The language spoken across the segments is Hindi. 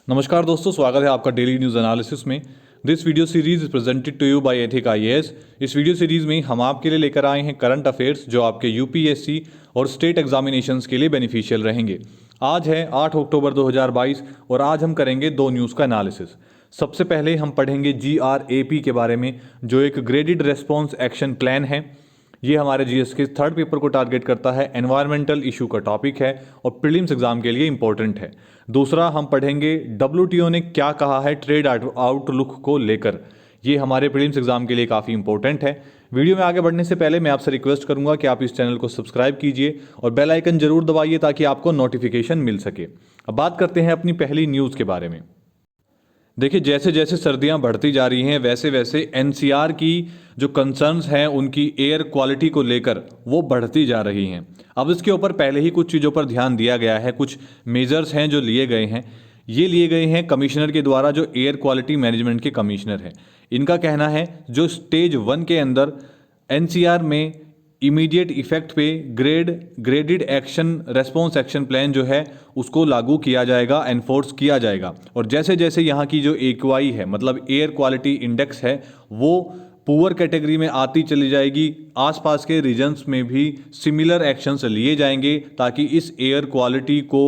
नमस्कार दोस्तों, स्वागत है आपका डेली न्यूज़ एनालिसिस में। This video series is presented to you by Ethic IAS. इस वीडियो सीरीज में हम आपके लिए लेकर आए हैं करंट अफेयर्स जो आपके यूपीएससी और स्टेट एग्जामिनेशंस के लिए बेनिफिशियल रहेंगे। आज है 8 अक्टूबर 2022 और आज हम करेंगे दो न्यूज़ का एनालिसिस। सबसे पहले हम पढ़ेंगे GRAP के बारे में, जो एक ग्रेडेड रेस्पॉन्स एक्शन प्लान है। ये हमारे जीएस के थर्ड पेपर को टारगेट करता है, एनवायरमेंटल इशू का टॉपिक है और प्रीलिम्स एग्जाम के लिए इंपॉर्टेंट है। दूसरा हम पढ़ेंगे WTO ने क्या कहा है ट्रेड आउटलुक को लेकर। ये हमारे प्रीलिम्स एग्जाम के लिए काफ़ी इंपॉर्टेंट है। वीडियो में आगे बढ़ने से पहले मैं आपसे रिक्वेस्ट करूंगा कि आप इस चैनल को सब्सक्राइब कीजिए और बेल आइकन जरूर दबाइए ताकि आपको नोटिफिकेशन मिल सके। अब बात करते हैं अपनी पहली न्यूज़ के बारे में। देखिए, जैसे जैसे सर्दियां बढ़ती जा रही हैं वैसे वैसे एनसीआर की जो कंसर्न्स हैं उनकी एयर क्वालिटी को लेकर वो बढ़ती जा रही हैं। अब इसके ऊपर पहले ही कुछ चीज़ों पर ध्यान दिया गया है, कुछ मेजर्स हैं जो लिए गए हैं। ये लिए गए हैं कमिश्नर के द्वारा, जो एयर क्वालिटी मैनेजमेंट के कमिश्नर हैं। इनका कहना है जो स्टेज 1 के अंदर एनसीआर में इमीडिएट इफेक्ट पे graded action response action plan जो है उसको लागू किया जाएगा, एनफोर्स किया जाएगा। और जैसे जैसे यहाँ की जो एक्यूआई है, मतलब एयर क्वालिटी इंडेक्स है, वो पुअर कैटेगरी में आती चली जाएगी। आसपास के रीजन्स में भी सिमिलर एक्शंस लिए जाएंगे ताकि इस एयर क्वालिटी को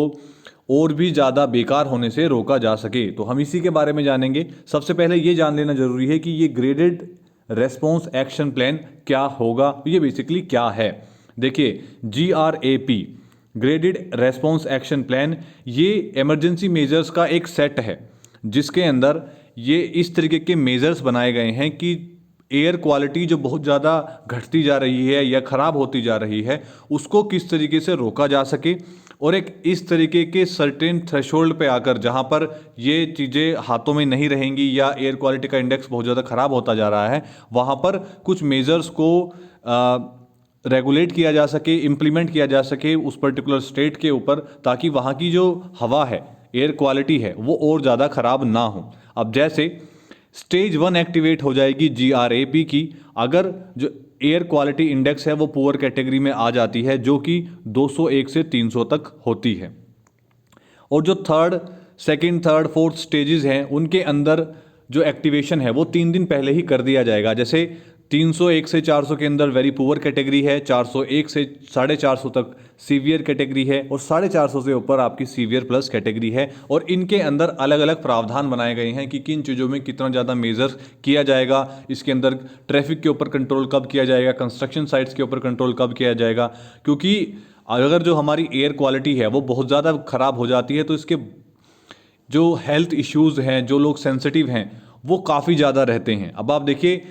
और भी ज़्यादा बेकार होने से रोका जा सके। तो हम इसी के बारे में जानेंगे। सबसे पहले ये जान लेना जरूरी है कि ये ग्रेडेड रेस्पॉन्स एक्शन प्लान क्या होगा, ये बेसिकली क्या है। देखिए, GRAP graded response action plan ये इमरजेंसी मेजर्स का एक सेट है जिसके अंदर ये इस तरीके के मेजर्स बनाए गए हैं कि एयर क्वालिटी जो बहुत ज़्यादा घटती जा रही है या ख़राब होती जा रही है उसको किस तरीके से रोका जा सके, और एक इस तरीके के सर्टेन थ्रेशोल्ड पे आकर जहाँ पर ये चीज़ें हाथों में नहीं रहेंगी या एयर क्वालिटी का इंडेक्स बहुत ज़्यादा ख़राब होता जा रहा है, वहाँ पर कुछ मेजर्स को रेगुलेट किया जा सके, इम्प्लीमेंट किया जा सके उस पर्टिकुलर स्टेट के ऊपर, ताकि वहाँ की जो हवा है, एयर क्वालिटी है, वो और ज़्यादा ख़राब ना हो। अब जैसे स्टेज 1 एक्टिवेट हो जाएगी GRAP की अगर जो एयर क्वालिटी इंडेक्स है वो पुअर कैटेगरी में आ जाती है, जो कि 201 से 300 तक होती है। और जो सेकंड, थर्ड, फोर्थ स्टेजेस हैं उनके अंदर जो एक्टिवेशन है वो 3 दिन पहले ही कर दिया जाएगा। जैसे 301 से 400 के अंदर वेरी पुअर कैटेगरी है, 401 से 450 तक सीवियर कैटेगरी है और 450 से ऊपर आपकी सीवियर प्लस कैटेगरी है। और इनके अंदर अलग अलग प्रावधान बनाए गए हैं कि किन चीज़ों में कितना ज़्यादा मेजर किया जाएगा। इसके अंदर ट्रैफिक के ऊपर कंट्रोल कब किया जाएगा, कंस्ट्रक्शन साइट्स के ऊपर कंट्रोल कब किया जाएगा, क्योंकि अगर जो हमारी एयर क्वालिटी है वो बहुत ज़्यादा ख़राब हो जाती है तो इसके जो हेल्थ इश्यूज़ हैं, जो लोग सेंसिटिव हैं, वो काफ़ी ज़्यादा रहते हैं। अब आप देखिए,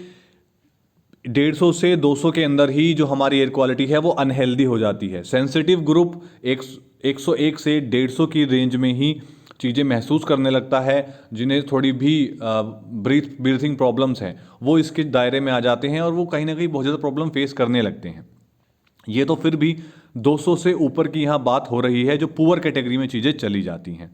150 से 200 के अंदर ही जो हमारी एयर क्वालिटी है वो अनहेल्दी हो जाती है। सेंसिटिव ग्रुप 101 से 150 की रेंज में ही चीज़ें महसूस करने लगता है। जिन्हें थोड़ी भी ब्रीथिंग प्रॉब्लम्स हैं वो इसके दायरे में आ जाते हैं और वो कहीं ना कहीं बहुत ज़्यादा प्रॉब्लम फेस करने लगते हैं। ये तो फिर भी 200 से ऊपर की यहाँ बात हो रही है, जो पुअर कैटेगरी में चीज़ें चली जाती हैं।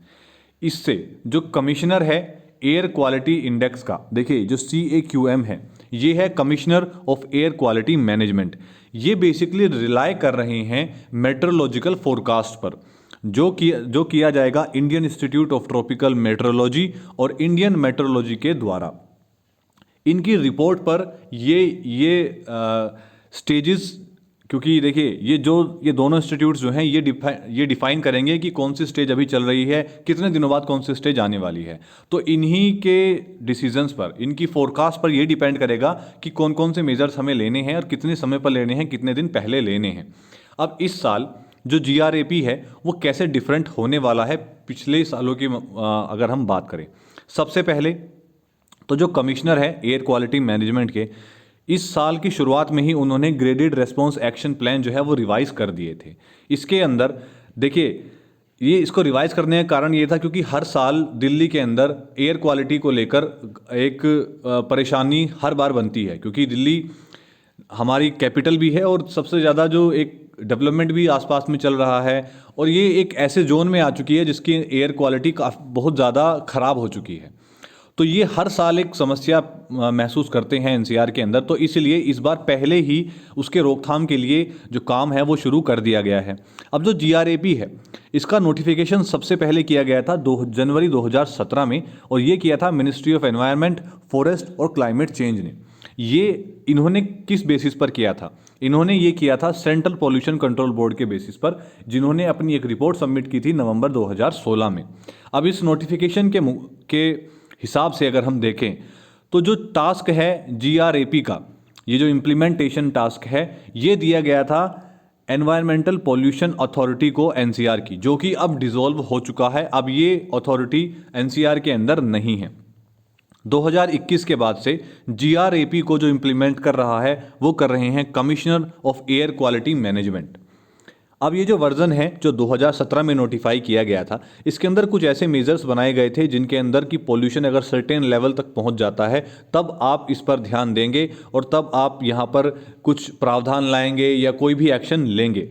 इससे जो कमिश्नर है एयर क्वालिटी इंडेक्स का, देखिए जो CAQM है, ये है commissioner of air quality management. ये बेसिकली रिलाय कर रहे हैं मेट्रोलॉजिकल फोरकास्ट पर, जो किया जाएगा Indian institute of tropical metrology और इंडियन मेट्रोलॉजी के द्वारा। इनकी रिपोर्ट पर ये स्टेजेस, क्योंकि देखिए ये दोनों इंस्टीट्यूट्स जो हैं ये डिफाइन करेंगे कि कौन सी स्टेज अभी चल रही है, कितने दिनों बाद कौन सी स्टेज आने वाली है। तो इन्हीं के डिसीजंस पर, इनकी फोरकास्ट पर ये डिपेंड करेगा कि कौन कौन से मेजर्स हमें लेने हैं और कितने समय पर लेने हैं, कितने दिन पहले लेने हैं। अब इस साल जो GRAP है वो कैसे डिफरेंट होने वाला है पिछले सालों की अगर हम बात करें। सबसे पहले तो जो कमिश्नर है एयर क्वालिटी मैनेजमेंट के, इस साल की शुरुआत में ही उन्होंने ग्रेडेड रेस्पॉन्स एक्शन प्लान जो है वो रिवाइज कर दिए थे। इसके अंदर देखिए, ये इसको रिवाइज करने का कारण ये था क्योंकि हर साल दिल्ली के अंदर एयर क्वालिटी को लेकर एक परेशानी हर बार बनती है, क्योंकि दिल्ली हमारी कैपिटल भी है और सबसे ज़्यादा जो एक डेवलपमेंट भी आसपास में चल रहा है, और ये एक ऐसे जोन में आ चुकी है जिसकी एयर क्वालिटी बहुत ज़्यादा ख़राब हो चुकी है। तो ये हर साल एक समस्या महसूस करते हैं एनसीआर के अंदर, तो इसलिए इस बार पहले ही उसके रोकथाम के लिए जो काम है वो शुरू कर दिया गया है। अब जो जीआरएपी है इसका नोटिफिकेशन सबसे पहले किया गया था 2 जनवरी 2017 में, और ये किया था मिनिस्ट्री ऑफ एनवायरनमेंट, फॉरेस्ट और क्लाइमेट चेंज ने। ये इन्होंने किस बेसिस पर किया था? इन्होंने ये किया था सेंट्रल पॉल्यूशन कंट्रोल बोर्ड के बेसिस पर, जिन्होंने अपनी एक रिपोर्ट सबमिट की थी नवंबर 2016 में। अब इस नोटिफिकेशन के हिसाब से अगर हम देखें तो जो टास्क है जीआरएपी का, ये जो इम्प्लीमेंटेशन टास्क है, ये दिया गया था एनवायरमेंटल पॉल्यूशन अथॉरिटी को एनसीआर की, जो कि अब डिसॉल्व हो चुका है। अब ये अथॉरिटी एनसीआर के अंदर नहीं है। 2021 के बाद से जीआरएपी को जो इम्प्लीमेंट कर रहा है वो कर रहे हैं commissioner of air quality management. अब ये जो वर्जन है जो 2017 में नोटिफाई किया गया था, इसके अंदर कुछ ऐसे मेजर्स बनाए गए थे जिनके अंदर की पोल्यूशन अगर सर्टेन लेवल तक पहुंच जाता है तब आप इस पर ध्यान देंगे और तब आप यहाँ पर कुछ प्रावधान लाएंगे या कोई भी एक्शन लेंगे।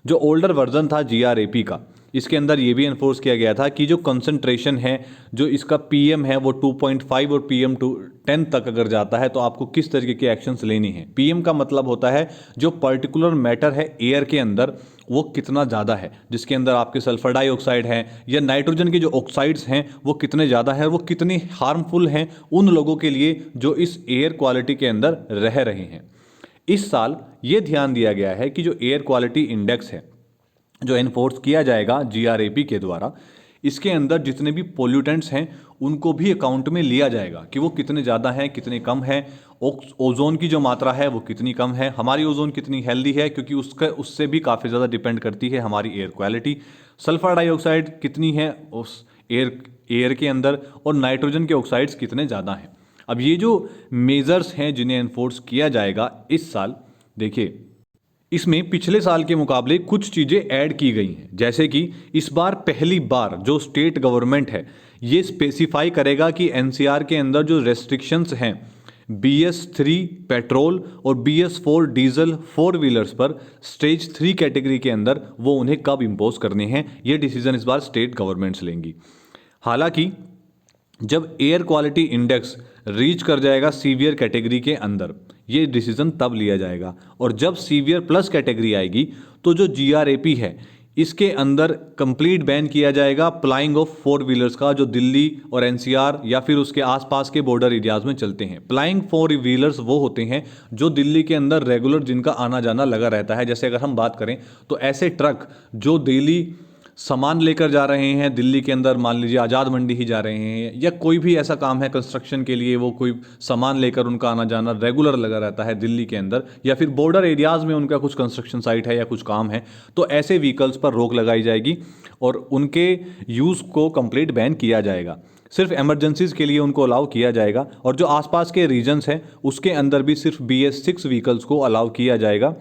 जो ओल्डर वर्जन था जीआरएपी का, इसके अंदर ये भी एनफोर्स किया गया था कि जो कंसंट्रेशन है, जो इसका पीएम है वो 2.5 और पीएम 10 तक अगर जाता है तो आपको किस तरीके के एक्शंस लेनी है। पीएम का मतलब होता है जो पर्टिकुलर मैटर है एयर के अंदर वो कितना ज़्यादा है, जिसके अंदर आपके सल्फर डाइऑक्साइड है या नाइट्रोजन के जो ऑक्साइड्स हैं वो कितने ज़्यादा हैं, वो कितने हार्मफुल हैं उन लोगों के लिए जो इस एयर क्वालिटी के अंदर रह रहे हैं। इस साल ये ध्यान दिया गया है कि जो एयर क्वालिटी इंडेक्स है जो एनफोर्स किया जाएगा जीआरएपी के द्वारा, इसके अंदर जितने भी पोल्यूटेंट्स हैं उनको भी अकाउंट में लिया जाएगा कि वो कितने ज़्यादा हैं कितने कम हैं। ओजोन की जो मात्रा है वो कितनी कम है, हमारी ओजोन कितनी हेल्दी है, क्योंकि उससे भी काफ़ी ज़्यादा डिपेंड करती है हमारी एयर क्वालिटी। सल्फर डाइऑक्साइड कितनी है उस एयर के अंदर, और नाइट्रोजन के ऑक्साइड्स कितने ज़्यादा हैं। अब ये जो मेजर्स हैं जिन्हें एनफोर्स किया जाएगा इस साल, देखिए इसमें पिछले साल के मुकाबले कुछ चीज़ें ऐड की गई हैं। जैसे कि इस बार पहली बार जो स्टेट गवर्नमेंट है ये स्पेसिफाई करेगा कि एनसीआर के अंदर जो रेस्ट्रिक्शंस हैं BS3 पेट्रोल और BS4 डीजल 4 व्हीलर्स पर स्टेज 3 कैटेगरी के अंदर वो उन्हें कब इम्पोज करने हैं, ये डिसीजन इस बार स्टेट गवर्नमेंट्स लेंगी। हालांकि जब एयर क्वालिटी इंडेक्स रीच कर जाएगा सीवियर कैटेगरी के अंदर, ये डिसीजन तब लिया जाएगा। और जब सीवियर प्लस कैटेगरी आएगी तो जो जीआरएपी है इसके अंदर कंप्लीट बैन किया जाएगा फ्लाइंग ऑफ 4 व्हीलर्स का, जो दिल्ली और एनसीआर या फिर उसके आसपास के बॉर्डर एरियाज में चलते हैं। फ्लाइंग 4 व्हीलर्स वो होते हैं जो दिल्ली के अंदर रेगुलर जिनका आना जाना लगा रहता है। जैसे अगर हम बात करें तो ऐसे ट्रक जो डेली सामान लेकर जा रहे हैं दिल्ली के अंदर, मान लीजिए आज़ाद मंडी ही जा रहे हैं या कोई भी ऐसा काम है कंस्ट्रक्शन के लिए, वो कोई सामान लेकर उनका आना जाना रेगुलर लगा रहता है दिल्ली के अंदर, या फिर बॉर्डर एरियाज़ में उनका कुछ कंस्ट्रक्शन साइट है या कुछ काम है, तो ऐसे व्हीकल्स पर रोक लगाई जाएगी और उनके यूज़ को कंप्लीट बैन किया जाएगा। सिर्फ इमरजेंसीज़ के लिए उनको अलाउ किया जाएगा, और जो आसपास के रीजन्स हैं उसके अंदर भी सिर्फ BS6 व्हीकल्स को अलाउ किया जाएगा।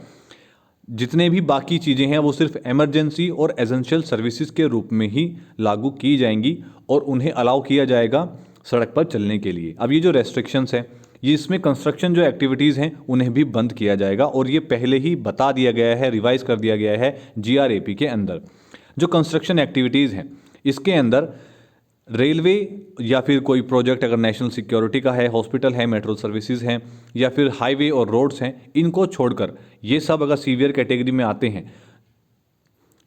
जितने भी बाकी चीज़ें हैं वो सिर्फ इमरजेंसी और एसेंशियल सर्विसेज के रूप में ही लागू की जाएंगी और उन्हें अलाउ किया जाएगा सड़क पर चलने के लिए। अब ये जो रेस्ट्रिक्शंस हैं ये इसमें कंस्ट्रक्शन जो एक्टिविटीज़ हैं उन्हें भी बंद किया जाएगा, और ये पहले ही बता दिया गया है, रिवाइज कर दिया गया है जीआरएपी के अंदर। जो कंस्ट्रक्शन एक्टिविटीज़ हैं इसके अंदर रेलवे या फिर कोई प्रोजेक्ट अगर नेशनल सिक्योरिटी का है, हॉस्पिटल है, मेट्रो सर्विसेज हैं या फिर हाईवे और रोड्स हैं, इनको छोड़कर ये सब अगर सीवियर कैटेगरी में आते हैं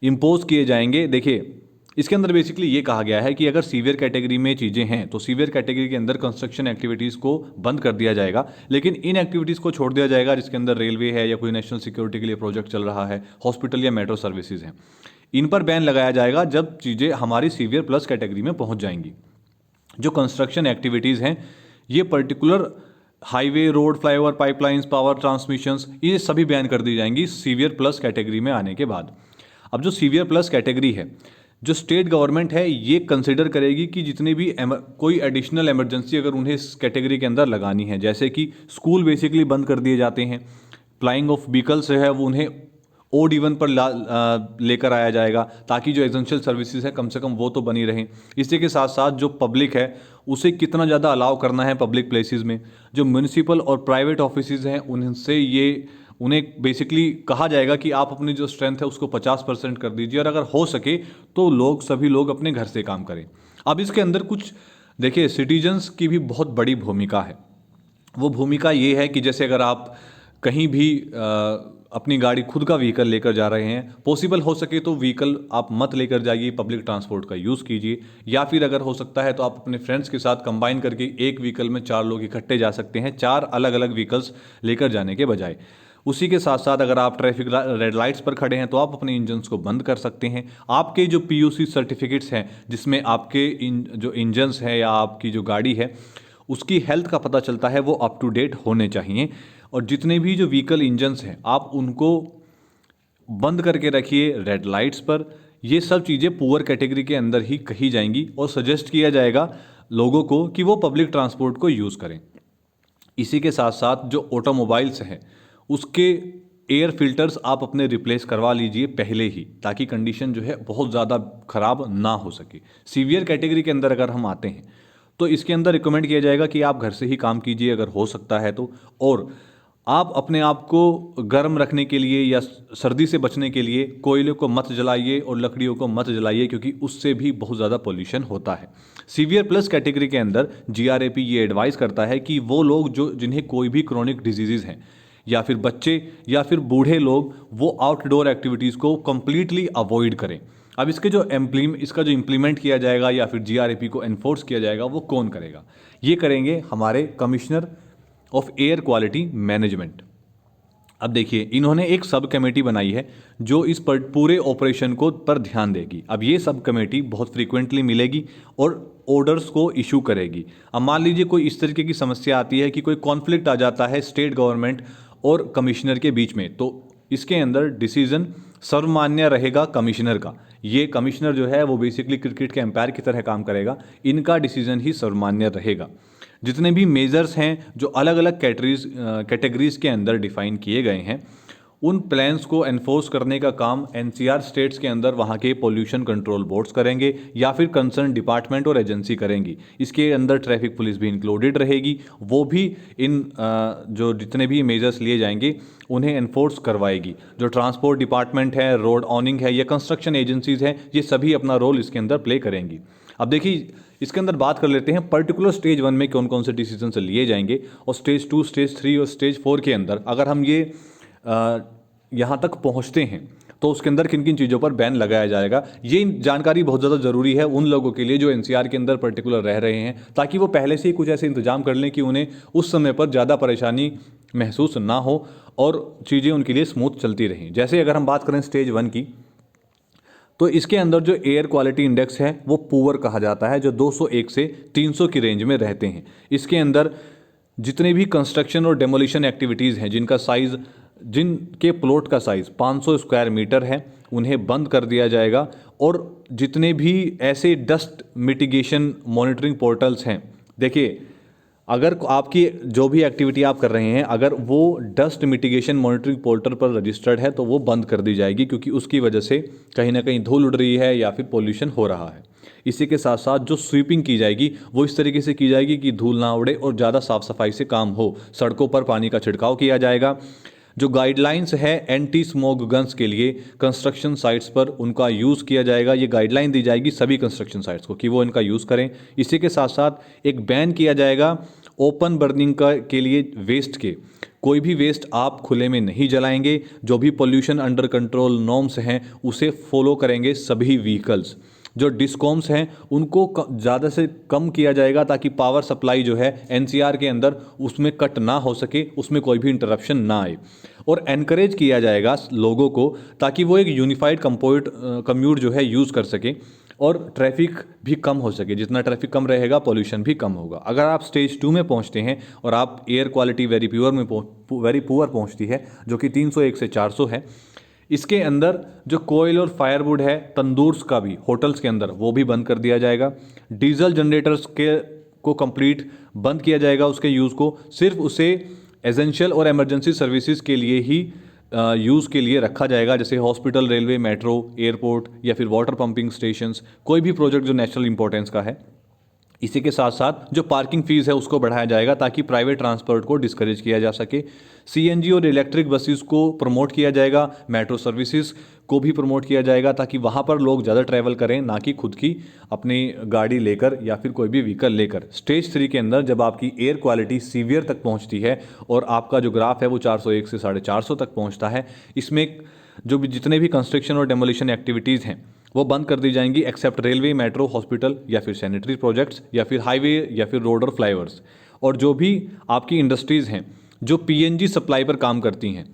इम्पोज किए जाएंगे। देखिए इसके अंदर बेसिकली ये कहा गया है कि अगर सीवियर कैटेगरी में चीज़ें हैं तो सीवियर कैटेगरी के अंदर कंस्ट्रक्शन एक्टिविटीज़ को बंद कर दिया जाएगा, लेकिन इन एक्टिविटीज़ को छोड़ दिया जाएगा जिसके अंदर रेलवे है या कोई नेशनल सिक्योरिटी के लिए प्रोजेक्ट चल रहा है, हॉस्पिटल या मेट्रो सर्विसेज हैं, इन पर बैन लगाया जाएगा जब चीज़ें हमारी सीवियर प्लस कैटेगरी में पहुंच जाएंगी। जो कंस्ट्रक्शन एक्टिविटीज़ हैं ये particular highway, road, flyover, pipelines, power transmissions, ये सभी बैन कर दी जाएंगी सीवियर प्लस कैटेगरी में आने के बाद। अब जो सीवियर प्लस कैटेगरी है, जो स्टेट गवर्नमेंट है ये कंसिडर करेगी कि जितने भी कोई एडिशनल इमरजेंसी अगर उन्हें इस कैटेगरी के अंदर लगानी है, जैसे कि स्कूल बेसिकली बंद कर दिए जाते हैं, फ्लाइंग ऑफ व्हीकल्स है वो उन्हें ओड इवन पर लेकर आया जाएगा ताकि जो एसेंशियल सर्विसेज है कम से कम वो तो बनी रहें। इसी के साथ साथ जो पब्लिक है उसे कितना ज़्यादा अलाउ करना है पब्लिक प्लेसेस में, जो म्यूनिसिपल और प्राइवेट ऑफिसेज हैं उनसे उन्हें बेसिकली कहा जाएगा कि आप अपनी जो स्ट्रेंथ है उसको 50% कर दीजिए और अगर हो सके तो सभी लोग अपने घर से काम करें। अब इसके अंदर कुछ देखिए, सिटीजन्स की भी बहुत बड़ी भूमिका है। वो भूमिका ये है कि जैसे अगर आप कहीं भी अपनी गाड़ी खुद का व्हीकल लेकर जा रहे हैं, पॉसिबल हो सके तो व्हीकल आप मत लेकर जाइए, पब्लिक ट्रांसपोर्ट का यूज़ कीजिए, या फिर अगर हो सकता है तो आप अपने फ्रेंड्स के साथ कंबाइन करके एक व्हीकल में 4 लोग इकट्ठे जा सकते हैं, 4 अलग अलग व्हीकल्स लेकर जाने के बजाय। उसी के साथ साथ अगर आप ट्रैफिक रेड लाइट्स पर खड़े हैं तो आप अपने इंजन्स को बंद कर सकते हैं। आपके जो पीयूसी सर्टिफिकेट्स हैं, जिसमें आपके जो इंजन्स हैं या आपकी जो गाड़ी है उसकी हेल्थ का पता चलता है, वो अप टू डेट होने चाहिए। और जितने भी जो व्हीकल इंजन्स हैं आप उनको बंद करके रखिए रेड लाइट्स पर। ये सब चीज़ें पुअर कैटेगरी के अंदर ही कही जाएंगी और सजेस्ट किया जाएगा लोगों को कि वो पब्लिक ट्रांसपोर्ट को यूज़ करें। इसी के साथ साथ जो ऑटोमोबाइल्स हैं उसके एयर फिल्टर्स आप अपने रिप्लेस करवा लीजिए पहले ही, ताकि कंडीशन जो है बहुत ज़्यादा ख़राब ना हो सके। सीवियर कैटेगरी के अंदर अगर हम आते हैं तो इसके अंदर रिकमेंड किया जाएगा कि आप घर से ही काम कीजिए अगर हो सकता है तो। और आप अपने आप को गर्म रखने के लिए या सर्दी से बचने के लिए कोयले को मत जलाइए और लकड़ियों को मत जलाइए, क्योंकि उससे भी बहुत ज़्यादा पोल्यूशन होता है। सीवियर प्लस कैटेगरी के अंदर जीआरएपी ये एडवाइस करता है कि वो लोग जिन्हें कोई भी क्रोनिक डिजीज़ हैं, या फिर बच्चे या फिर बूढ़े लोग, वो आउटडोर एक्टिविटीज़ को कम्प्लीटली अवॉइड करें। अब इसका जो इम्प्लीमेंट किया जाएगा या फिर जीआरएपी को एनफोर्स किया जाएगा, वो कौन करेगा? ये करेंगे हमारे commissioner of air quality management. अब देखिए, इन्होंने एक सब कमेटी बनाई है जो इस पूरे ऑपरेशन को पर ध्यान देगी। अब ये सब कमेटी बहुत फ्रीक्वेंटली मिलेगी और ऑर्डर्स को इशू करेगी। अब मान लीजिए कोई इस तरीके की समस्या आती है कि कोई कॉन्फ्लिक्ट आ जाता है स्टेट गवर्नमेंट और कमिश्नर के बीच में, तो इसके अंदर डिसीजन सर्वमान्य रहेगा कमिश्नर का। ये कमिश्नर जो है वो बेसिकली क्रिकेट के एम्पायर की तरह काम करेगा, इनका डिसीजन ही सर्वमान्य रहेगा। जितने भी मेजर्स हैं जो अलग अलग कैटेगरीज के अंदर डिफाइन किए गए हैं, उन प्लान्स को एनफोर्स करने का काम एनसीआर स्टेट्स के अंदर वहाँ के पोल्यूशन कंट्रोल बोर्ड्स करेंगे या फिर कंसर्न डिपार्टमेंट और एजेंसी करेंगी। इसके अंदर ट्रैफिक पुलिस भी इंक्लूडेड रहेगी, वो भी इन जो जितने भी मेजर्स लिए जाएंगे उन्हें एनफोर्स करवाएगी। जो ट्रांसपोर्ट डिपार्टमेंट है, रोड ऑनिंग है या कंस्ट्रक्शन एजेंसीज हैं, ये सभी अपना रोल इसके अंदर प्ले करेंगी। अब देखिए, इसके अंदर बात कर लेते हैं पर्टिकुलर स्टेज 1 में कौन कौन से डिसीजन लिए जाएंगे, और स्टेज 2, स्टेज 3 और स्टेज 4 के अंदर अगर हम ये यहाँ तक पहुँचते हैं तो उसके अंदर किन किन चीज़ों पर बैन लगाया जाएगा। ये जानकारी बहुत ज़्यादा ज़रूरी है उन लोगों के लिए जो एनसीआर के अंदर पर्टिकुलर रह रहे हैं, ताकि वो पहले से ही कुछ ऐसे इंतजाम कर लें कि उन्हें उस समय पर ज़्यादा परेशानी महसूस ना हो और चीज़ें उनके लिए स्मूथ चलती रहें। जैसे अगर हम बात करें स्टेज 1 की, तो इसके अंदर जो एयर क्वालिटी इंडेक्स है वो पुअर कहा जाता है, जो 201 से 300 की रेंज में रहते हैं। इसके अंदर जितने भी कंस्ट्रक्शन और डेमोलिशन एक्टिविटीज़ हैं जिनके प्लॉट का साइज़ 500 स्क्वायर मीटर है, उन्हें बंद कर दिया जाएगा। और जितने भी ऐसे डस्ट मिटिगेशन मॉनिटरिंग पोर्टल्स हैं, देखिए अगर आपकी जो भी एक्टिविटी आप कर रहे हैं अगर वो डस्ट मिटिगेशन मॉनिटरिंग पोर्टल पर रजिस्टर्ड है तो वो बंद कर दी जाएगी, क्योंकि उसकी वजह से कहीं ना कहीं धूल उड़ रही है या फिर पोल्यूशन हो रहा है। इसी के साथ साथ जो स्वीपिंग की जाएगी वो इस तरीके से की जाएगी कि धूल ना उड़े और ज़्यादा साफ़ सफाई से काम हो। सड़कों पर पानी का छिड़काव किया जाएगा। जो गाइडलाइंस है एंटी स्मोक गन्स के लिए कंस्ट्रक्शन साइट्स पर उनका यूज़ किया जाएगा। ये गाइडलाइन दी जाएगी सभी कंस्ट्रक्शन साइट्स को कि वो इनका यूज़ करें। इसी के साथ साथ एक बैन किया जाएगा ओपन बर्निंग के लिए वेस्ट के। कोई भी वेस्ट आप खुले में नहीं जलाएंगे। जो भी पोल्यूशन अंडर कंट्रोल नॉर्म्स हैं उसे फॉलो करेंगे सभी व्हीकल्स। जो डिस्कॉम्स हैं उनको ज़्यादा से कम किया जाएगा ताकि पावर सप्लाई जो है एनसीआर के अंदर उसमें कट ना हो सके, उसमें कोई भी इंटरप्शन ना आए। और एनकरेज किया जाएगा लोगों को ताकि वो एक यूनिफाइड कम्यूट जो है यूज़ कर सके और ट्रैफिक भी कम हो सके। जितना ट्रैफिक कम रहेगा पॉल्यूशन भी कम होगा। अगर आप स्टेज 2 में पहुंचते हैं और आप एयर क्वालिटी वेरी पुअर पहुंचती है जो कि 301 से 400 है, इसके अंदर जो कोयल और फायरवुड है तंदूर्स का भी होटल्स के अंदर वो भी बंद कर दिया जाएगा। डीजल जनरेटर्स को कंप्लीट बंद किया जाएगा उसके यूज़ को। सिर्फ उसे एसेंशियल और इमरजेंसी सर्विसेज के लिए ही यूज़ के लिए रखा जाएगा, जैसे हॉस्पिटल, रेलवे, मेट्रो, एयरपोर्ट या फिर वाटर पंपिंग स्टेशंस। कोई भी प्रोजेक्ट जो नेशनल इंपॉर्टेंस का है इसी के साथ साथ जो पार्किंग फीस है उसको बढ़ाया जाएगा ताकि प्राइवेट ट्रांसपोर्ट को डिस्करेज किया जा सके। सीएनजी और इलेक्ट्रिक बसेस को प्रमोट किया जाएगा, मेट्रो सर्विसेज को भी प्रमोट किया जाएगा ताकि वहाँ पर लोग ज़्यादा ट्रैवल करें, ना कि खुद की अपनी गाड़ी लेकर या फिर कोई भी व्हीकल लेकर। स्टेज 3 के अंदर जब आपकी एयर क्वालिटी सीवियर तक पहुँचती है और आपका जो ग्राफ है वो 401 से 450 तक पहुँचता है, इसमें जो भी जितने भी कंस्ट्रक्शन और डेमोलिशन एक्टिविटीज़ हैं वो बंद कर दी जाएंगी एक्सेप्ट रेलवे, मेट्रो, हॉस्पिटल या फिर सैनिटरी प्रोजेक्ट्स या फिर हाईवे या फिर रोड और फ्लाईओवर्स। और जो भी आपकी इंडस्ट्रीज़ हैं जो पीएनजी सप्लाई पर काम करती हैं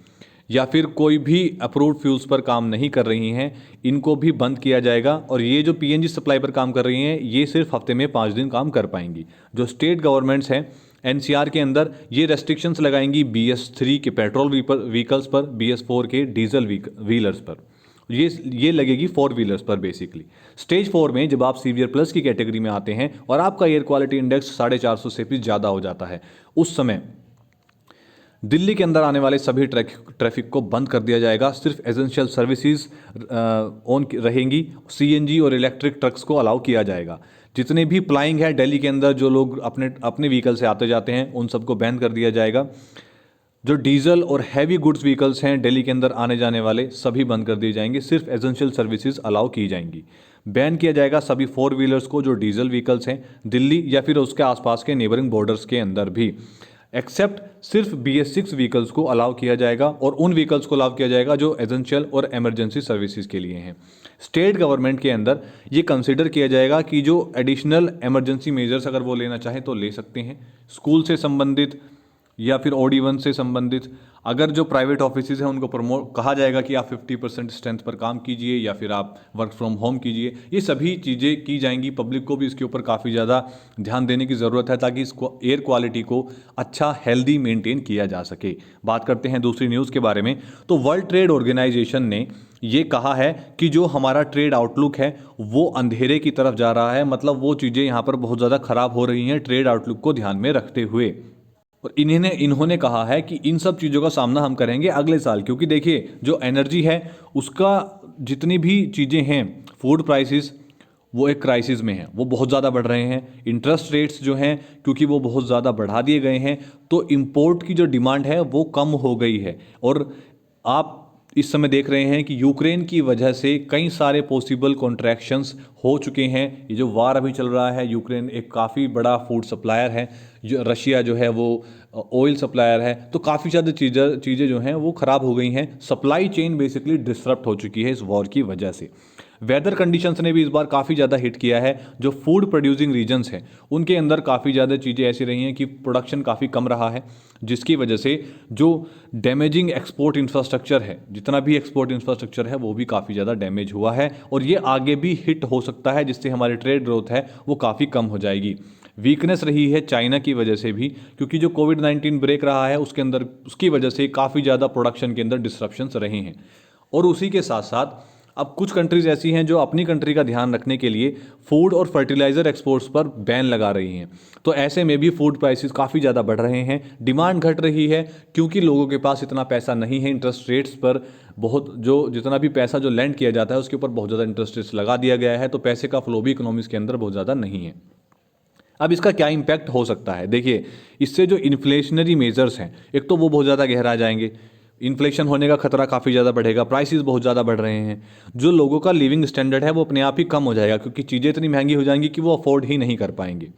या फिर कोई भी अप्रूव्ड फ्यूल्स पर काम नहीं कर रही हैं, इनको भी बंद किया जाएगा। और ये जो पीएनजी सप्लाई पर काम कर रही हैं ये सिर्फ हफ्ते में 5 दिन काम कर पाएंगी। जो स्टेट गवर्नमेंट्स हैं एनसीआर के अंदर ये रेस्ट्रिक्शंस लगाएंगी BS3 के पेट्रोल व्हीकल्स पर, BS4 के डीजल व्हीलर्स पर, ये लगेगी 4 व्हीलर्स पर बेसिकली। स्टेज 4 में जब आप सीवियर प्लस की कैटेगरी में आते हैं और आपका एयर क्वालिटी इंडेक्स 450 से भी ज़्यादा हो जाता है, उस समय दिल्ली के अंदर आने वाले सभी ट्रैफिक को बंद कर दिया जाएगा। सिर्फ एसेंशियल सर्विसेज ऑन रहेंगी। सीएनजी और इलेक्ट्रिक ट्रक्स को अलाउ किया जाएगा। जितने भी प्लाइंग है दिल्ली के अंदर, जो लोग अपने व्हीकल से आते जाते हैं, उन सबको बैन कर दिया जाएगा। जो डीजल और हैवी गुड्स व्हीकल्स हैं दिल्ली के अंदर आने जाने वाले, सभी बंद कर दिए जाएंगे। सिर्फ एसेंशियल सर्विसेज अलाउ की जाएंगी। बैन किया जाएगा सभी 4 व्हीलर्स को जो डीजल व्हीकल्स हैं दिल्ली या फिर उसके आसपास के नेबरिंग बॉर्डर्स के अंदर भी, एक्सेप्ट सिर्फ BS6 व्हीकल्स को अलाउ किया जाएगा और उन व्हीकल्स को अलाउ किया जाएगा जो एसेंशियल और इमरजेंसी सर्विसेज के लिए हैं। स्टेट गवर्नमेंट के अंदर ये कंसिडर किया जाएगा कि जो एडिशनल इमरजेंसी मेजर्स अगर वो लेना चाहें तो ले सकते हैं, स्कूल से संबंधित या फिर OD1 से संबंधित। अगर जो प्राइवेट ऑफिसेज हैं उनको प्रमोट कहा जाएगा कि आप 50% स्ट्रेंथ पर काम कीजिए या फिर आप वर्क फ्रॉम होम कीजिए। ये सभी चीज़ें की जाएंगी। पब्लिक को भी इसके ऊपर काफ़ी ज़्यादा ध्यान देने की ज़रूरत है ताकि इसको एयर क्वालिटी को अच्छा हेल्दी मेंटेन किया जा सके। बात करते हैं दूसरी न्यूज़ के बारे में। तो वर्ल्ड ट्रेड ऑर्गेनाइजेशन ने ये कहा है कि जो हमारा ट्रेड आउटलुक है वो अंधेरे की तरफ जा रहा है। मतलब वो चीज़ें यहाँ पर बहुत ज़्यादा ख़राब हो रही हैं ट्रेड आउटलुक को ध्यान में रखते हुए। और इन्होंने कहा है कि इन सब चीज़ों का सामना हम करेंगे अगले साल, क्योंकि देखिए जो एनर्जी है उसका जितनी भी चीज़ें हैं, फूड प्राइसेस वो एक क्राइसिस में हैं, वो बहुत ज़्यादा बढ़ रहे हैं। इंटरेस्ट रेट्स जो हैं क्योंकि वो बहुत ज़्यादा बढ़ा दिए गए हैं, तो इंपोर्ट की जो डिमांड है वो कम हो गई है। और आप इस समय देख रहे हैं कि यूक्रेन की वजह से कई सारे पॉसिबल कॉन्ट्रैक्शंस हो चुके हैं। ये जो वार अभी चल रहा है, यूक्रेन एक काफ़ी बड़ा फूड सप्लायर है, जो रशिया जो है वो ऑयल सप्लायर है, तो काफ़ी ज़्यादा चीज़ें जो हैं वो ख़राब हो गई हैं। सप्लाई चेन बेसिकली डिसरप्ट हो चुकी है इस वॉर की वजह से। वेदर कंडीशंस ने भी इस बार काफ़ी ज़्यादा हिट किया है। जो फूड प्रोड्यूसिंग रीजन्स हैं उनके अंदर काफ़ी ज़्यादा चीज़ें ऐसी रही हैं कि प्रोडक्शन काफ़ी कम रहा है, जिसकी वजह से जो डैमेजिंग एक्सपोर्ट इंफ्रास्ट्रक्चर है, जितना भी एक्सपोर्ट इंफ्रास्ट्रक्चर है वो भी काफ़ी ज़्यादा डैमेज हुआ है। और ये आगे भी हिट हो सकता है, जिससे हमारी ट्रेड ग्रोथ है वो काफ़ी कम हो जाएगी। वीकनेस रही है चाइना की वजह से भी, क्योंकि जो कोविड-19 ब्रेक रहा है उसके अंदर उसकी वजह से काफ़ी ज़्यादा प्रोडक्शन के अंदर डिस्रप्शंस रहे हैं। और उसी के साथ साथ अब कुछ कंट्रीज़ ऐसी हैं जो अपनी कंट्री का ध्यान रखने के लिए फूड और फर्टिलाइज़र एक्सपोर्ट्स पर बैन लगा रही हैं। तो ऐसे में भी फूड प्राइसेस काफ़ी ज़्यादा बढ़ रहे हैं, डिमांड घट रही है क्योंकि लोगों के पास इतना पैसा नहीं है। इंटरेस्ट रेट्स पर बहुत जितना भी पैसा जो लैंड किया जाता है उसके ऊपर बहुत ज़्यादा इंटरेस्ट रेट्स लगा दिया गया है, तो पैसे का फ्लो भी इकोनॉमीज़ के अंदर बहुत ज़्यादा नहीं है। अब इसका क्या इम्पैक्ट हो सकता है? देखिए, इससे जो इन्फ्लेशनरी मेजर्स हैं, एक तो वो बहुत ज़्यादा गहरा जाएंगे, इन्फ्लेशन होने का खतरा काफ़ी ज़्यादा बढ़ेगा, प्राइसेस बहुत ज़्यादा बढ़ रहे हैं, जो लोगों का लिविंग स्टैंडर्ड है वो अपने आप ही कम हो जाएगा क्योंकि चीज़ें इतनी महंगी हो जाएंगी कि वो अफोर्ड ही नहीं कर पाएंगे।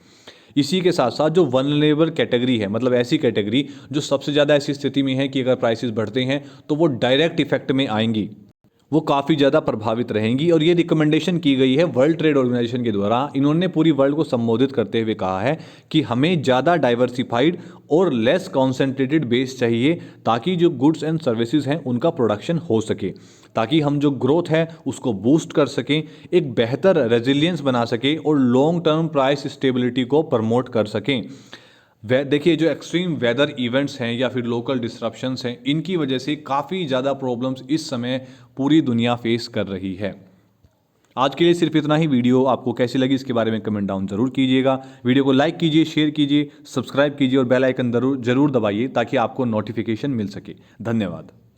इसी के साथ साथ जो वल्नरेबल कैटेगरी है, मतलब ऐसी कैटेगरी जो सबसे ज़्यादा ऐसी स्थिति में है कि अगर प्राइसेस बढ़ते हैं तो वो डायरेक्ट इफेक्ट में आएंगी, वो काफ़ी ज़्यादा प्रभावित रहेंगी। और ये रिकमेंडेशन की गई है वर्ल्ड ट्रेड ऑर्गेनाइजेशन के द्वारा। इन्होंने पूरी वर्ल्ड को संबोधित करते हुए कहा है कि हमें ज़्यादा डाइवर्सिफाइड और लेस कॉन्सेंट्रेटेड बेस चाहिए ताकि जो गुड्स एंड सर्विसेज हैं उनका प्रोडक्शन हो सके, ताकि हम जो ग्रोथ है उसको बूस्ट कर सकें, एक बेहतर रेजिलियंस बना सकें और लॉन्ग टर्म प्राइस स्टेबिलिटी को प्रमोट कर सकें। देखिए, जो एक्सट्रीम वेदर इवेंट्स हैं या फिर लोकल डिस्ट्रप्शंस हैं, इनकी वजह से काफ़ी ज़्यादा प्रॉब्लम्स इस समय पूरी दुनिया फेस कर रही है। आज के लिए सिर्फ इतना ही। वीडियो आपको कैसी लगी इसके बारे में कमेंट डाउन जरूर कीजिएगा। वीडियो को लाइक कीजिए, शेयर कीजिए, सब्सक्राइब कीजिए और बेल आइकन जरूर दबाइए ताकि आपको नोटिफिकेशन मिल सके। धन्यवाद।